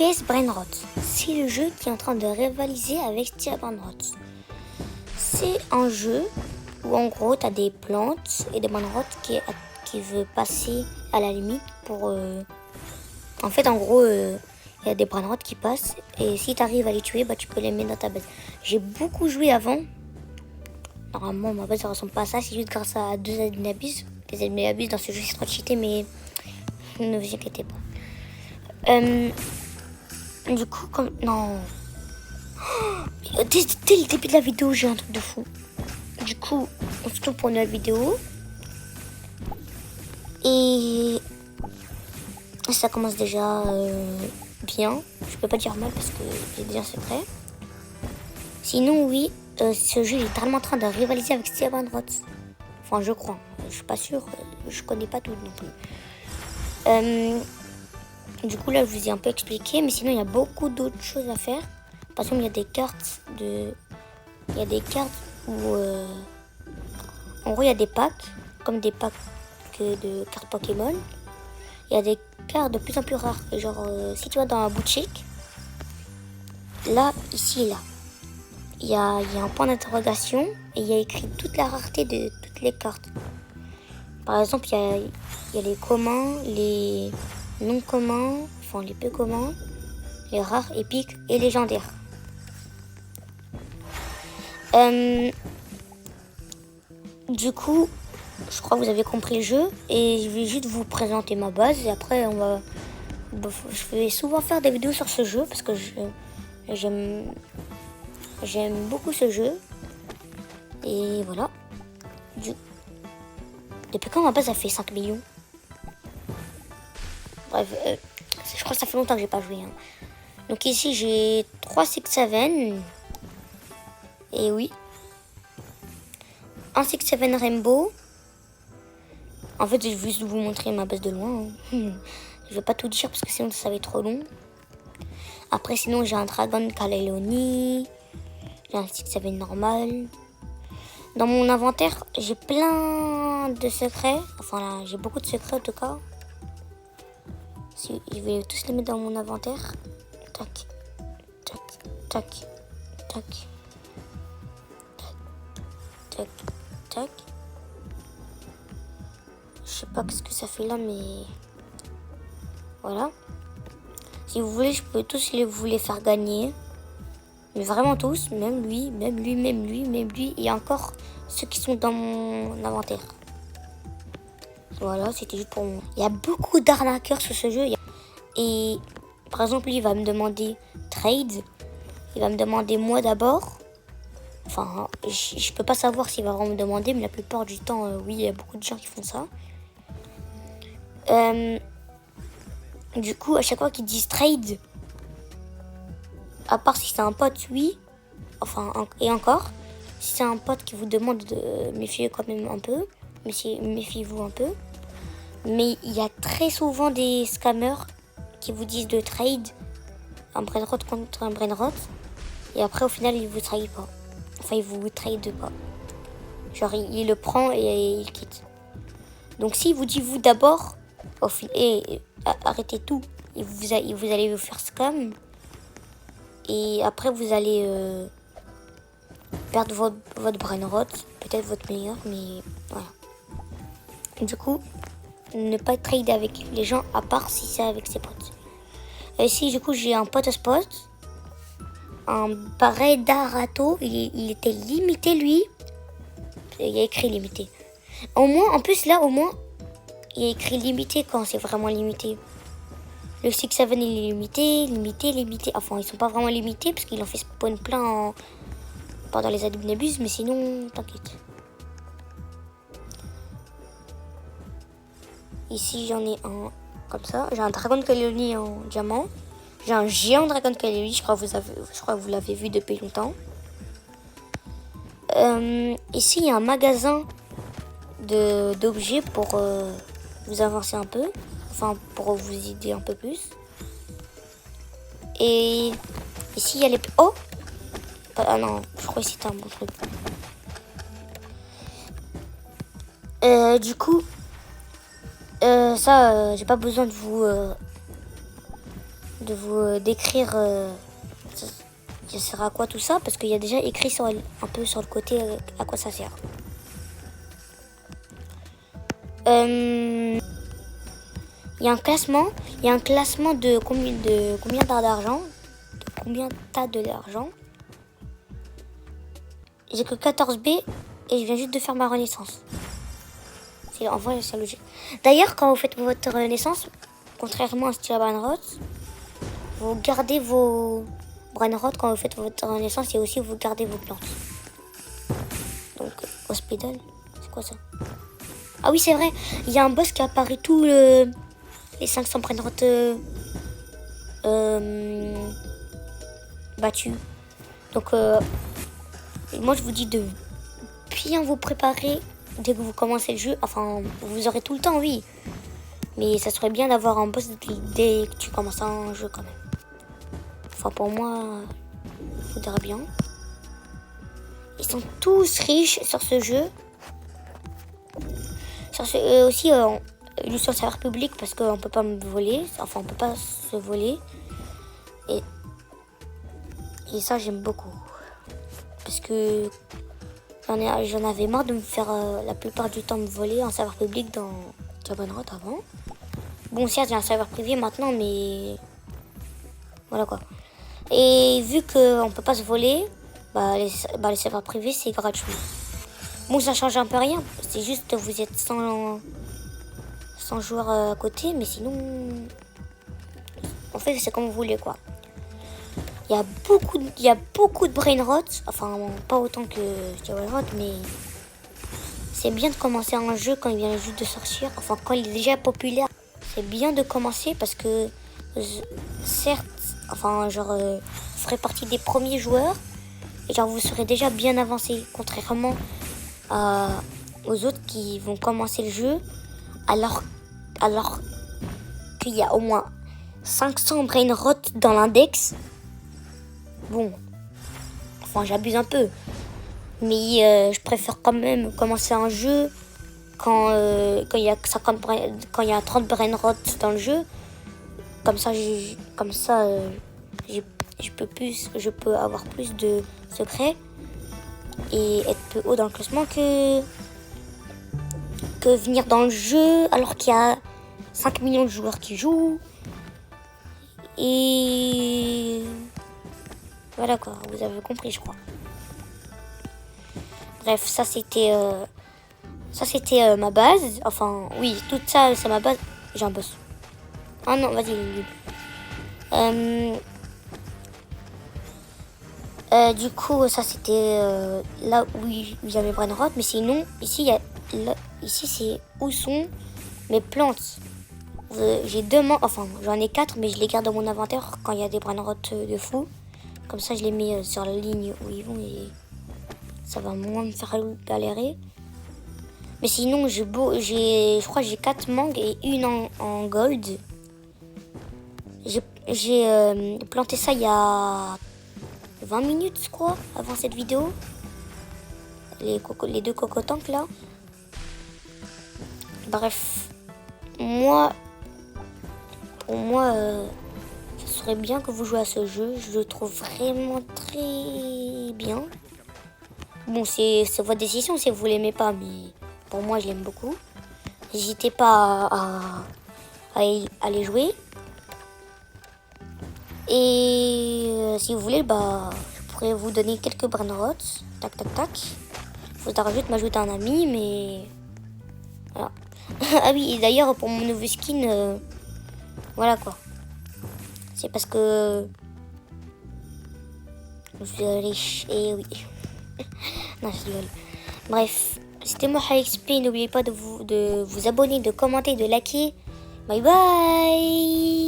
vs Brainrot. C'est le jeu qui est en train de rivaliser avec Steel Brainrot. C'est un jeu où en gros tu as des plantes et des Brainrot qui veut passer à la limite pour... En fait en gros il y a des Brainrot qui passent et si tu arrives à les tuer, tu peux les mettre dans ta base. J'ai beaucoup joué avant. Normalement ma base ça ressemble pas à ça, c'est juste grâce à 2 ennemis abyss. Les ennemis abyss dans ce jeu c'est trop cheaté mais ne vous inquiétez pas. Du coup, comme... Non. Dès le début de la vidéo, j'ai un truc de fou. Du coup, on se tourne pour une nouvelle vidéo. Et... ça commence déjà bien. Je peux pas dire mal parce que j'ai déjà secret. Sinon, oui, ce jeu est littéralement en train de rivaliser avec Steel Brainrot. Enfin, je crois. Je suis pas sûre. Je connais pas tout non plus. Du coup, là, je vous ai un peu expliqué, mais sinon, il y a beaucoup d'autres choses à faire. Par exemple, il y a des cartes où... en gros, il y a des packs, comme des packs de cartes Pokémon. Il y a des cartes de plus en plus rares. Genre, si tu vas dans la boutique, là, ici et là, il y a un point d'interrogation et il y a écrit toute la rareté de toutes les cartes. Par exemple, il y a les communs, les non communs, enfin les peu communs, les rares, épiques et légendaires. Du coup, je crois que vous avez compris le jeu et je vais juste vous présenter ma base et après je vais souvent faire des vidéos sur ce jeu parce que j'aime beaucoup ce jeu et voilà. Depuis quand ma base a fait 5 millions? Bref, je crois que ça fait longtemps que j'ai pas joué. Hein. Donc ici j'ai 3 6-7. Et oui. Un 6-7 Rainbow. En fait, je vais juste vous montrer ma base de loin. Hein. Je vais pas tout dire parce que sinon ça va être trop long. Après, sinon j'ai un Dragon Kaleoni. J'ai un 6-7 normal. Dans mon inventaire, j'ai plein de secrets. Enfin là, j'ai beaucoup de secrets en tout cas. Je vais tous les mettre dans mon inventaire. Tac, tac, tac, tac, tac, tac. Je sais pas ce que ça fait là, mais voilà. Si vous voulez, je peux tous vous les faire gagner. Mais vraiment tous, même lui, même lui, même lui, même lui. Et encore ceux qui sont dans mon inventaire. Voilà, c'était juste pour moi. Il y a beaucoup d'arnaqueurs sur ce jeu. Et par exemple, lui, il va me demander trade. Il va me demander moi d'abord. Enfin, je peux pas savoir s'il va vraiment me demander, mais la plupart du temps, oui, il y a beaucoup de gens qui font ça. Du coup, à chaque fois qu'ils disent trade, à part si c'est un pote, oui. Enfin, et encore, si c'est un pote qui vous demande de méfier quand même un peu, méfiez-vous un peu. Mais il y a très souvent des scammers qui vous disent de trade un Brainrot contre un Brainrot. Et après, au final, il vous trahit pas. Enfin, il vous trade pas. Genre, il le prend et il quitte. Donc, s'il vous dit vous d'abord, arrêtez tout. Et vous allez vous faire scam. Et après, vous allez perdre votre Brainrot. Peut-être votre meilleur, mais voilà. Du coup, ne pas trade avec les gens, à part si c'est avec ses potes. Et ici, du coup, j'ai un pote spot. Un pareil d'Arato. Il était limité, lui. Il y a écrit limité. Au moins, en plus, là, au moins, il y a écrit limité quand c'est vraiment limité. Le 6-7, il est limité. Enfin, ils sont pas vraiment limités parce qu'il en fait spawn plein pendant les adibnebus, mais sinon, t'inquiète. Ici, j'en ai un comme ça. J'ai un Dragon Kaleoni en diamant. J'ai un géant Dragon Kaleoni, je crois que vous l'avez vu depuis longtemps. Ici, il y a un magasin d'objets pour vous avancer un peu. Enfin, pour vous aider un peu plus. Et ici, il y a les... Oh! Ah non, je crois que c'était un bon truc. Du coup, ça, j'ai pas besoin de vous de vous décrire ça sert à quoi tout ça, parce qu'il y a déjà écrit un peu sur le côté à quoi ça sert. Il y a un classement de combien t'as d'argent, de l'argent. J'ai que 14B et je viens juste de faire ma renaissance. En vrai, c'est logique. D'ailleurs, quand vous faites votre renaissance, contrairement à Steel Brainrot, vous gardez vos Brainrot quand vous faites votre renaissance et aussi vous gardez vos plantes. Donc, Hospital, c'est quoi ça? Ah oui, c'est vrai, il y a un boss qui apparaît tous les 500 Brainrot battus. Donc, moi je vous dis de bien vous préparer dès que vous commencez le jeu. Enfin, vous aurez tout le temps, oui. Mais ça serait bien d'avoir un boss dès que tu commences un jeu quand même. Enfin, pour moi, il faudra bien. Ils sont tous riches sur ce jeu. Aussi, sur serveur public parce qu'on peut pas me voler. Enfin, on peut pas se voler. Et ça, j'aime beaucoup. Parce que j'en avais marre de me faire la plupart du temps me voler en serveur public dans Brainrot avant. Bon, certes, j'ai un serveur privé maintenant, mais voilà quoi. Et vu qu'on peut pas se voler, les serveurs privés, c'est gratuit. Bon, ça change un peu rien. C'est juste vous êtes sans joueurs à côté, mais sinon, en fait, c'est comme vous voulez quoi. Il y a beaucoup de Brainrot, enfin pas autant que Brainrot, mais c'est bien de commencer un jeu quand il vient juste de sortir, enfin quand il est déjà populaire. C'est bien de commencer parce que certes, enfin vous ferez partie des premiers joueurs et vous serez déjà bien avancé, contrairement aux autres qui vont commencer le jeu alors qu'il y a au moins 500 Brainrot dans l'index. Bon, enfin j'abuse un peu, mais je préfère quand même commencer un jeu quand il y a 30 Brainrot dans le jeu. Comme ça, je peux avoir plus de secrets et être plus haut dans le classement que venir dans le jeu alors qu'il y a 5 millions de joueurs qui jouent. Et voilà quoi, vous avez compris je crois. Bref, ça c'était ma base. Enfin oui, tout ça c'est ma base. J'ai un boss. Ah non, vas-y. Du coup, ça c'était là où il y a mes Brainrot. Mais sinon, ici c'est où sont mes plantes. J'ai 2 mangues, enfin j'en ai 4, mais je les garde dans mon inventaire quand il y a des Brainrot de fou. Comme ça, je les mets sur la ligne où ils vont et ça va moins me faire galérer. Mais sinon, je crois que j'ai 4 mangues et une en gold. J'ai planté ça il y a 20 minutes, je crois, avant cette vidéo. Les 2 cocotanks là. Bref, pour moi, ça serait bien que vous jouez à ce jeu. Je le trouve vraiment très bien. Bon, c'est votre décision si vous l'aimez pas, mais pour moi, je l'aime beaucoup. N'hésitez pas à les jouer. Et si vous voulez, je pourrais vous donner quelques Brainrot. Tac, tac, tac. Il faudra juste m'ajouter un ami, mais voilà. Ah oui, et d'ailleurs, pour mon nouveau skin, voilà quoi. C'est parce que je suis riche, et oui. Non, je rigole. Bref, c'était moi, HiXP. N'oubliez pas de vous abonner, de commenter, de liker. Bye bye.